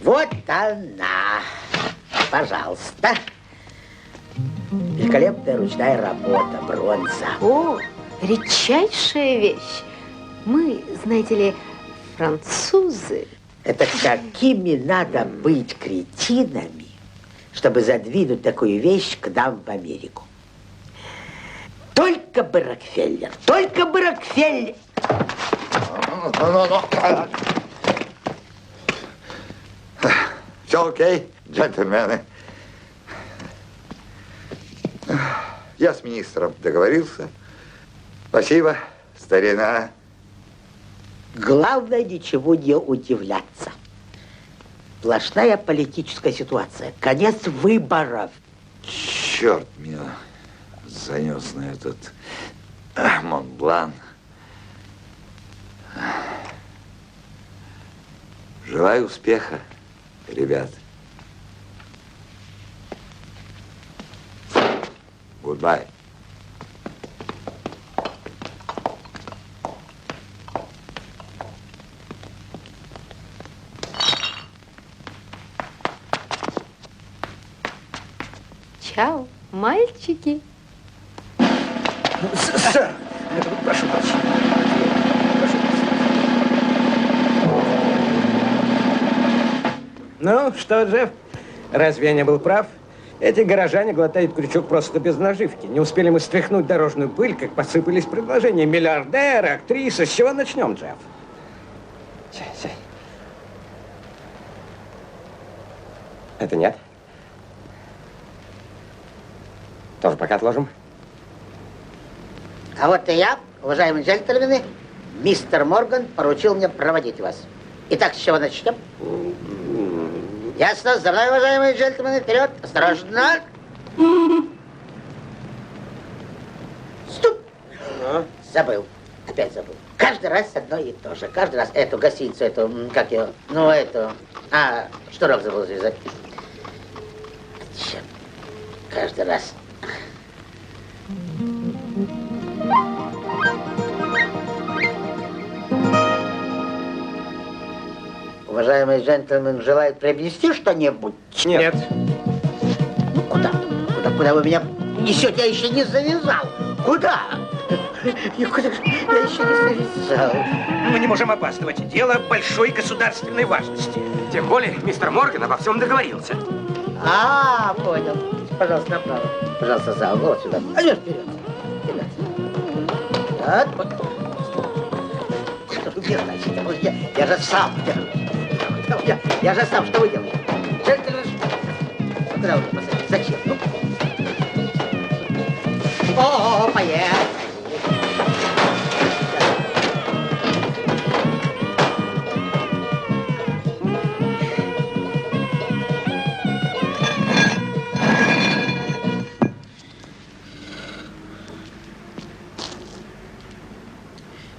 Speaker 10: Вот она. Пожалуйста. Великолепная ручная работа, бронза.
Speaker 8: О, редчайшая вещь. Мы, знаете ли, французы.
Speaker 10: Это какими надо быть кретинами, чтобы задвинуть такую вещь к нам в Америку? Только бы Рокфеллер, только бы Рокфеллер.
Speaker 11: Все окей, джентльмены. Я с министром договорился. Спасибо, старина.
Speaker 10: Главное, ничего не удивляться. Сплошная политическая ситуация. Конец выборов.
Speaker 11: Черт меня занес на этот Монблан. Желаю успеха, ребят. Goodbye.
Speaker 8: Чао, мальчики.
Speaker 6: Сэр, прошу прощения. Ну, что, Джефф, разве я не был прав? Эти горожане глотают крючок просто без наживки. Не успели мы стряхнуть дорожную пыль, как посыпались предложения. Миллиардеры, актрисы. С чего начнем, Джефф? Сядь. Это нет. Тоже пока отложим.
Speaker 10: А вот и я, уважаемые джентльмены, мистер Морган поручил мне проводить вас. Итак, с чего начнем? Ясно? За мной, уважаемые джентльмены, вперед! Осторожно! Стоп! Забыл. Опять забыл. Каждый раз одно и то же. Каждый раз эту гостиницу, эту, как ее, ну, эту... А, шнурок забыл завязать. Черт. Каждый раз. Уважаемый джентльмен желает приобрести что-нибудь?
Speaker 6: Нет.
Speaker 10: Ну, куда? Куда вы меня несете? Я еще не завязал. Куда? Я еще не завязал.
Speaker 6: Мы не можем опаздывать. Дело большой государственной важности. Тем более, мистер Морган обо всем договорился.
Speaker 10: А, понял. Пожалуйста, направо. Пожалуйста, за угол сюда. А нет, вперед. Вот. Что вы делаете? Я же сам держу. Я же сам, что вы делаете? Джентльмен, куда вы посадите? Зачем? Ну? О, поехали.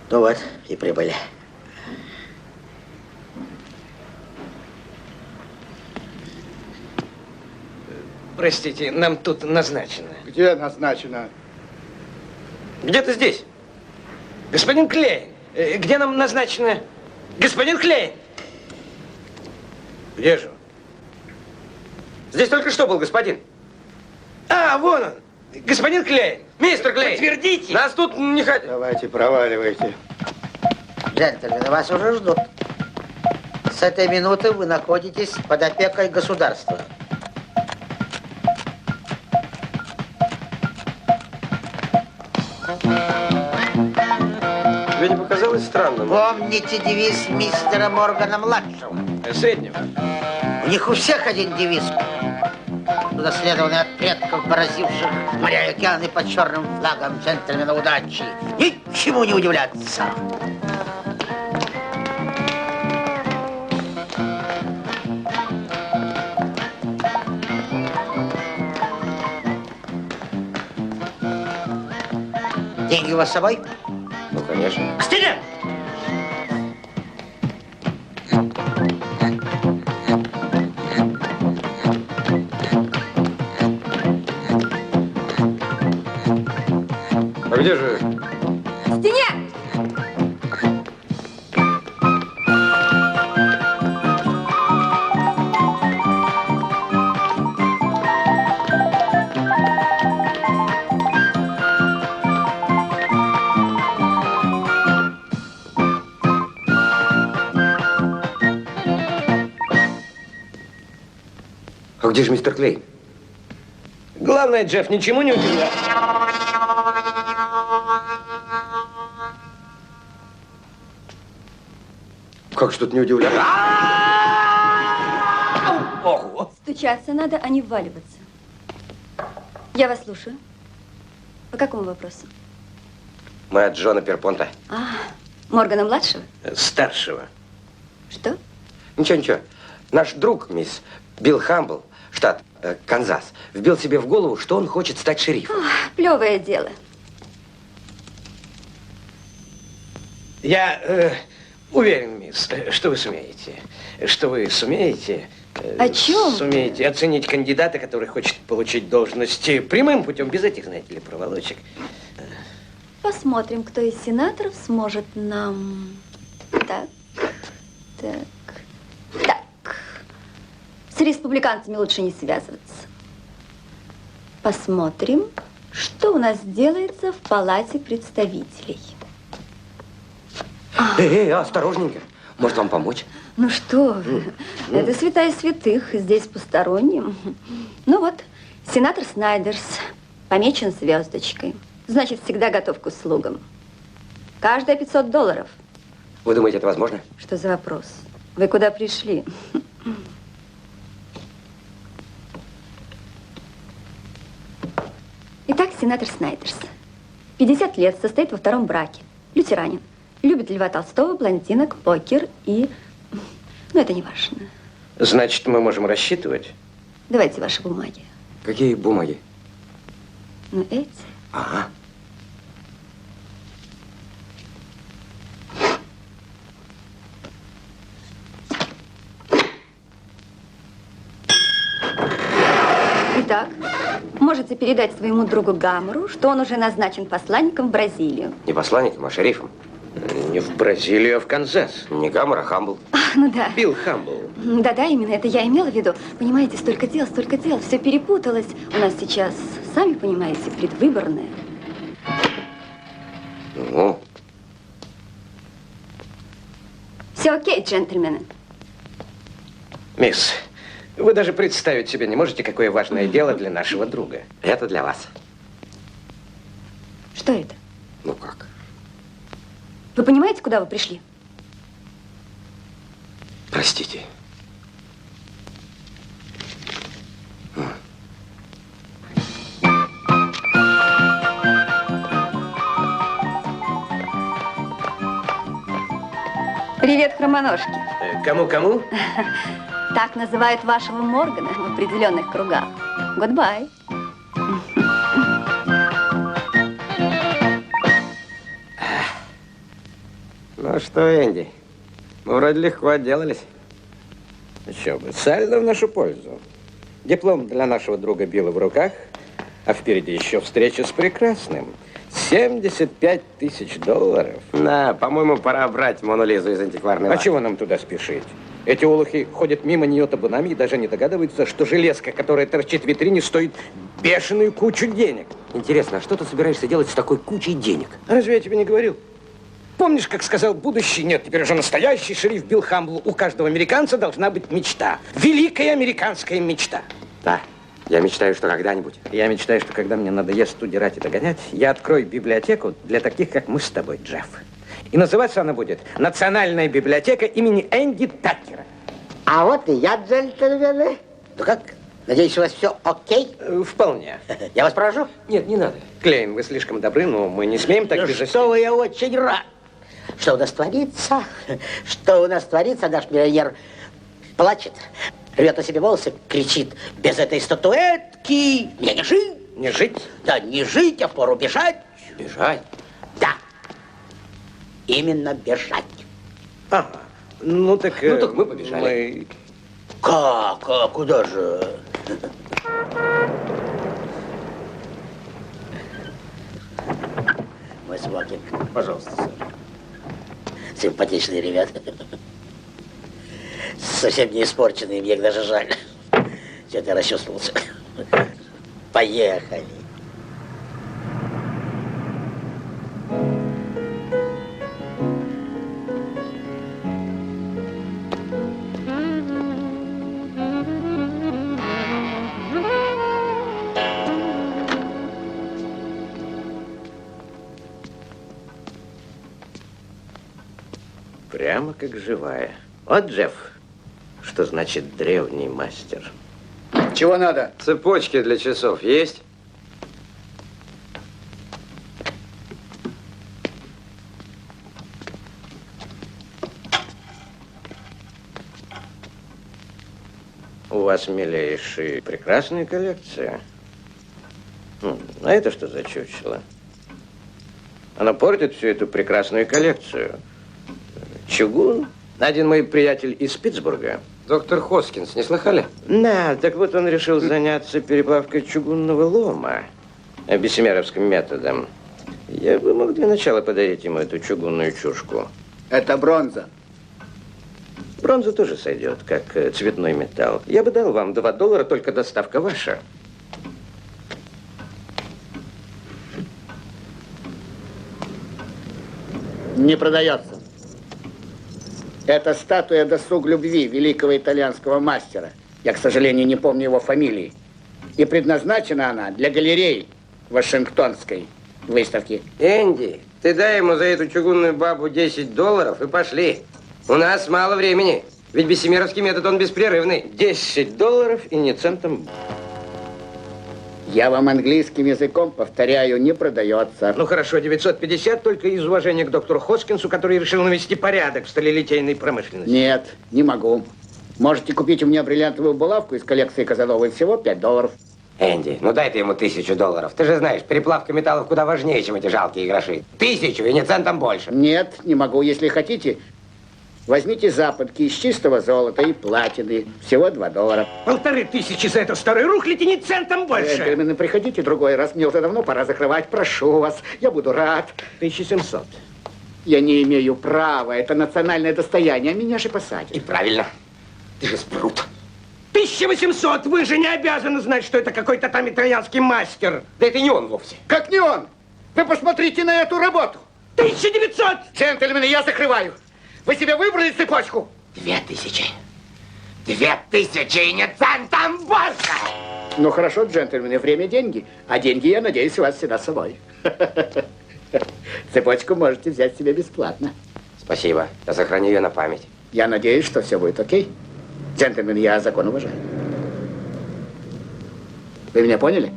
Speaker 10: Ну вот, и прибыли.
Speaker 6: Простите, нам тут назначено.
Speaker 1: Где назначено?
Speaker 6: Где-то здесь. Господин Клейн, где нам назначено? Господин Клейн! Где же он? Здесь только что был господин. А, вон он. Господин Клейн. Мистер Клейн. Подтвердите. Нас тут не хотят.
Speaker 1: Давайте, проваливайте.
Speaker 10: Джентльмены, вас уже ждут. С этой минуты вы находитесь под опекой государства.
Speaker 5: Тебе не показалось странным?
Speaker 10: Помните девиз мистера Моргана-младшего?
Speaker 6: Среднего.
Speaker 10: них у всех один девиз. Унаследованный от предков, поразивших моря и океаны под черным флагом джентльмена удачи. Ничему не удивляться. Деньги у вас с собой?
Speaker 5: Ну, конечно.
Speaker 10: К стене!
Speaker 5: А где же?
Speaker 8: К стене!
Speaker 5: А где же мистер Клейн?
Speaker 6: Главное, Джефф, ничему не удивляйся.
Speaker 5: Как же тут не удивляться?
Speaker 8: Стучаться надо, а не вваливаться. Я вас слушаю. По какому вопросу?
Speaker 5: Мы от Джона Перпонта.
Speaker 8: Моргана-младшего?
Speaker 6: Старшего.
Speaker 8: Что?
Speaker 5: Ничего, ничего. Наш друг, мисс Билл Хамбл, штат Канзас, вбил себе в голову, что он хочет стать шерифом.
Speaker 8: Плевое дело.
Speaker 6: Я уверен, мисс, что вы сумеете. Что вы сумеете...
Speaker 8: О чем?
Speaker 6: Сумеете оценить кандидата, который хочет получить должность прямым путем, без этих, знаете ли, проволочек.
Speaker 8: Посмотрим, кто из сенаторов сможет нам... Так. С республиканцами лучше не связываться. Посмотрим, что у нас делается в Палате представителей.
Speaker 5: Осторожненько. Может, вам помочь?
Speaker 8: Ну что вы, это святая святых, здесь посторонним. Ну вот, сенатор Снайдерс помечен звездочкой. Значит, всегда готов к услугам. Каждая $500.
Speaker 5: Вы думаете, это возможно?
Speaker 8: Что за вопрос? Вы куда пришли? Итак, сенатор Снайдерс. 50 лет, состоит во втором браке. Лютеранин. Любит Льва Толстого, блондинок, покер и... Ну, это не важно.
Speaker 6: Значит, мы можем рассчитывать?
Speaker 8: Давайте ваши бумаги.
Speaker 5: Какие бумаги?
Speaker 8: Ну, эти.
Speaker 5: Ага.
Speaker 8: Итак, можете передать своему другу Гаммеру, что он уже назначен посланником в Бразилию.
Speaker 5: Не посланником, а шерифом.
Speaker 6: Не в Бразилию, а в Канзас.
Speaker 5: Не Гаммер, а Хамбл.
Speaker 8: Ну да.
Speaker 6: Билл Хамбл.
Speaker 8: Да-да, именно это я имела в виду. Понимаете, столько дел, все перепуталось. У нас сейчас, сами понимаете, предвыборное.
Speaker 5: Ну?
Speaker 8: Все окей, джентльмены.
Speaker 6: Мисс, вы даже представить себе не можете, какое важное дело для нашего друга.
Speaker 5: Это для вас.
Speaker 8: Что это?
Speaker 5: Ну как?
Speaker 8: Вы понимаете, куда вы пришли?
Speaker 5: Простите.
Speaker 8: Привет, хромоножки.
Speaker 6: Кому-кому?
Speaker 8: Так называют вашего Моргана в определенных кругах. Goodbye.
Speaker 5: Ну что, Энди, мы вроде легко отделались.
Speaker 6: Еще бы, сальдо в нашу пользу. Диплом для нашего друга Билла в руках, а впереди еще встреча с прекрасным. $75 тысяч.
Speaker 5: Да, по-моему, пора брать Мону Лизу из антикварной
Speaker 6: А
Speaker 5: лавки.
Speaker 6: чего нам туда спешить? Эти олухи ходят мимо нее табунами и даже не догадываются, что железка, которая торчит в витрине, стоит бешеную кучу денег.
Speaker 5: Интересно, а что ты собираешься делать с такой кучей денег?
Speaker 6: Разве я тебе не говорил? Помнишь, как сказал будущий, нет, теперь уже настоящий шериф Билл Хамбл, у каждого американца должна быть мечта. Великая американская мечта.
Speaker 5: Да, я мечтаю, что когда-нибудь.
Speaker 6: Я мечтаю, что когда мне надоест удирать и догонять, я открою библиотеку для таких, как мы с тобой, Джефф. И называться она будет «Национальная библиотека имени Энди Такера».
Speaker 10: А вот и я, джентльмены. Ну как? Надеюсь, у вас все окей?
Speaker 6: Вполне.
Speaker 10: Я вас прошу?
Speaker 6: Нет, не надо. Клейн, вы слишком добры, но мы не смеем так
Speaker 10: Ну
Speaker 6: без
Speaker 10: что вы, я очень рад. Что у нас творится? Что у нас творится? Наш миллионер плачет, рвет на себе волосы, кричит: без этой статуэтки мне не жить.
Speaker 6: Не жить?
Speaker 10: Да, не жить, а впору бежать.
Speaker 6: Бежать?
Speaker 10: Да. Именно бежать.
Speaker 6: Ага. Ну так...
Speaker 5: Ну так мы побежали.
Speaker 6: Мы...
Speaker 10: Как? А куда же? Мой смокинг.
Speaker 5: Пожалуйста, сэр.
Speaker 10: Симпатичные ребята. Совсем не испорченные, мне их даже жаль. Что-то я расчувствовался. Поехали.
Speaker 6: Прямо как живая. Вот, Джефф, что значит древний мастер.
Speaker 1: Чего надо?
Speaker 5: Цепочки для часов есть?
Speaker 6: У вас, милейший, прекрасная коллекция. А это что за чучело? Она портит всю эту прекрасную коллекцию. Чугун. Один мой приятель из Питтсбурга.
Speaker 5: Доктор Хоскинс, не слыхали?
Speaker 6: Да, так вот он решил заняться переплавкой чугунного лома бессемеровским методом. Я бы мог для начала подарить ему эту чугунную чушку.
Speaker 1: Это бронза.
Speaker 6: Бронза тоже сойдет, как цветной металл. Я бы дал вам $2, только доставка ваша.
Speaker 1: Не продается. Это статуя «Досуг любви» великого итальянского мастера. Я, к сожалению, не помню его фамилии. И предназначена она для галереи Вашингтонской выставки.
Speaker 5: Энди, ты дай ему за эту чугунную бабу $10 и пошли. У нас мало времени. Ведь бессемеровский метод, он беспрерывный.
Speaker 6: $10 и не центом.
Speaker 1: Я вам английским языком повторяю, не продается.
Speaker 6: Ну хорошо, 950, только из уважения к доктору Хоскинсу, который решил навести порядок в сталелитейной промышленности.
Speaker 1: Нет, не могу. Можете купить у меня бриллиантовую булавку из коллекции Казановой, всего $5.
Speaker 5: Энди, ну дай ты ему $1000. Ты же знаешь, переплавка металлов куда важнее, чем эти жалкие гроши. 1000 и не центом больше.
Speaker 1: Нет, не могу. Если хотите, возьмите западки из чистого золота и платины. Всего $2.
Speaker 6: 1500 за эту старую рухлядь и не центом больше.
Speaker 1: Джентльмены, приходите другой раз. Мне уже давно пора закрывать. Прошу вас. Я буду рад.
Speaker 6: 1700.
Speaker 1: Я не имею права. Это национальное достояние. Меня же посадят.
Speaker 5: И правильно. Ты же спрут.
Speaker 6: 1800! Вы же не обязаны знать, что это какой-то там итальянский мастер.
Speaker 5: Да это не он вовсе.
Speaker 1: Как не он? Вы посмотрите на эту работу.
Speaker 6: 1900!
Speaker 1: Джентльмены, я закрываю. Вы себе выбрали цепочку?
Speaker 5: 2000. 2000 и не центом больше.
Speaker 1: Ну хорошо, джентльмены, время деньги. А деньги, я надеюсь, у вас всегда с собой. Цепочку можете взять себе бесплатно.
Speaker 5: Спасибо. Я сохраню ее на память.
Speaker 1: Я надеюсь, что все будет окей. Джентльмен, я закон уважаю. Вы меня поняли?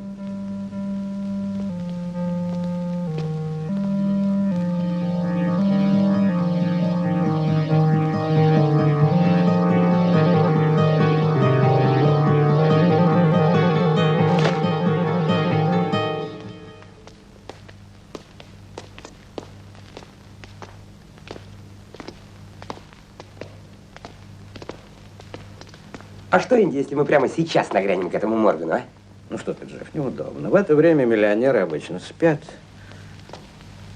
Speaker 5: А что, Инди, если мы прямо сейчас нагрянем к этому Моргану, а?
Speaker 6: Ну что ты, Джефф, неудобно. В это время миллионеры обычно спят.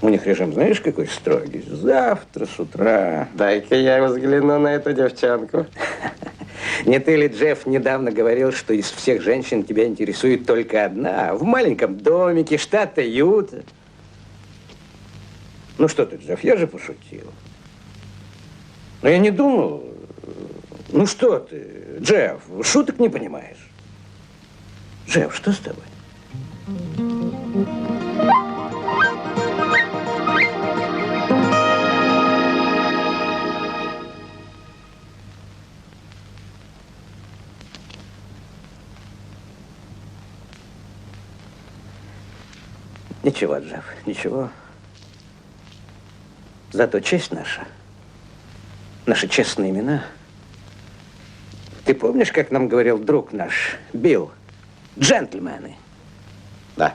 Speaker 6: У них режим, знаешь, какой строгий? Завтра с утра.
Speaker 5: Дай-ка я взгляну на эту девчонку.
Speaker 6: Не ты ли, Джефф, недавно говорил, что из всех женщин тебя интересует только одна? В маленьком домике, штата Юта. Ну что ты, Джефф, я же пошутил. Но я не думал... Ну что ты, Джефф, шуток не понимаешь. Джефф, что с тобой? Ничего, Джефф, ничего. Зато честь наша, наши честные имена. Ты помнишь, как нам говорил друг наш, Билл? Джентльмены.
Speaker 5: Да,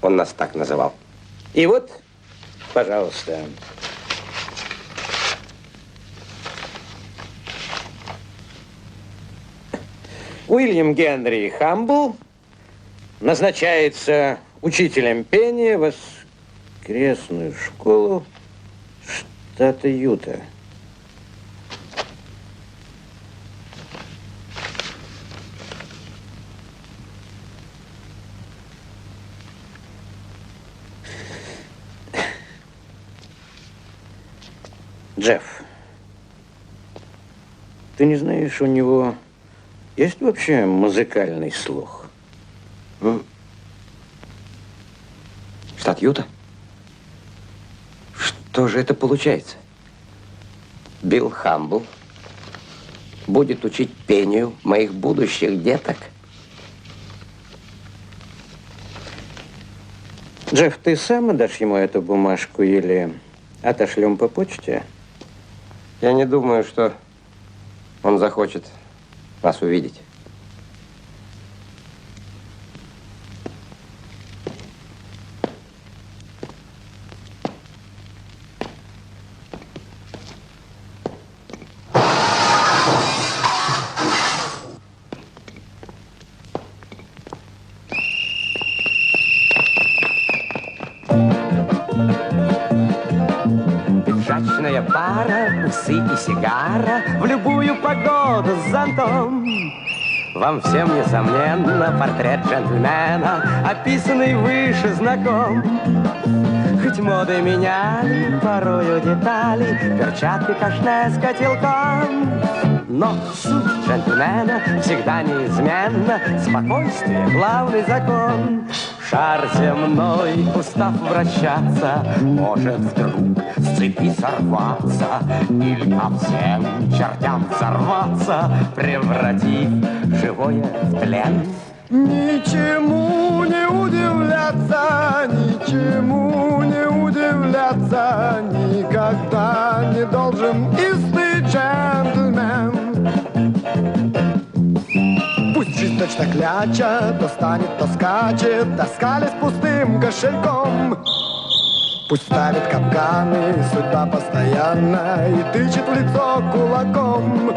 Speaker 5: он нас так называл.
Speaker 6: И вот, пожалуйста. Уильям Генри Хамбл назначается учителем пения в воскресную школу штата Юта. Джефф, ты не знаешь, у него есть вообще музыкальный слух?
Speaker 5: Штат Юта? Что же это получается? Билл Хамбл будет учить пению моих будущих деток?
Speaker 6: Джефф, ты сам отдашь ему эту бумажку или отошлем по почте?
Speaker 5: Я не думаю, что он захочет вас увидеть.
Speaker 2: Пиджачная пара, усы и сигара, в любую погоду с зонтом. Вам всем, несомненно, портрет джентльмена, описанный выше, знаком. Хоть моды меняли, порою детали, перчатки кашне с котелком. Но суть джентльмена всегда неизменна, спокойствие — главный закон. Шар земной, устав вращаться, может вдруг с цепи сорваться или ко всем чертям взорваться, превратив живое в тлен.
Speaker 1: Ничему не удивляться, ничему не удивляться, никогда не должен истый джентльмен. Пусть жизнь точно кляча, то станет, то скачет, таскались пустым кошельком. Пусть ставит капканы, судьба постоянно, и тычет в лицо кулаком.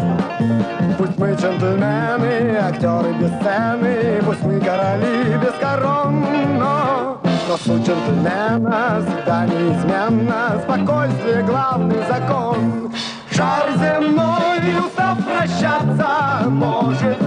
Speaker 1: Пусть мы джентльмены, актеры без сцены, пусть мы короли без корон, но суть джентльмена всегда неизменна, спокойствие — главный закон. Шар земной, устав прощаться, может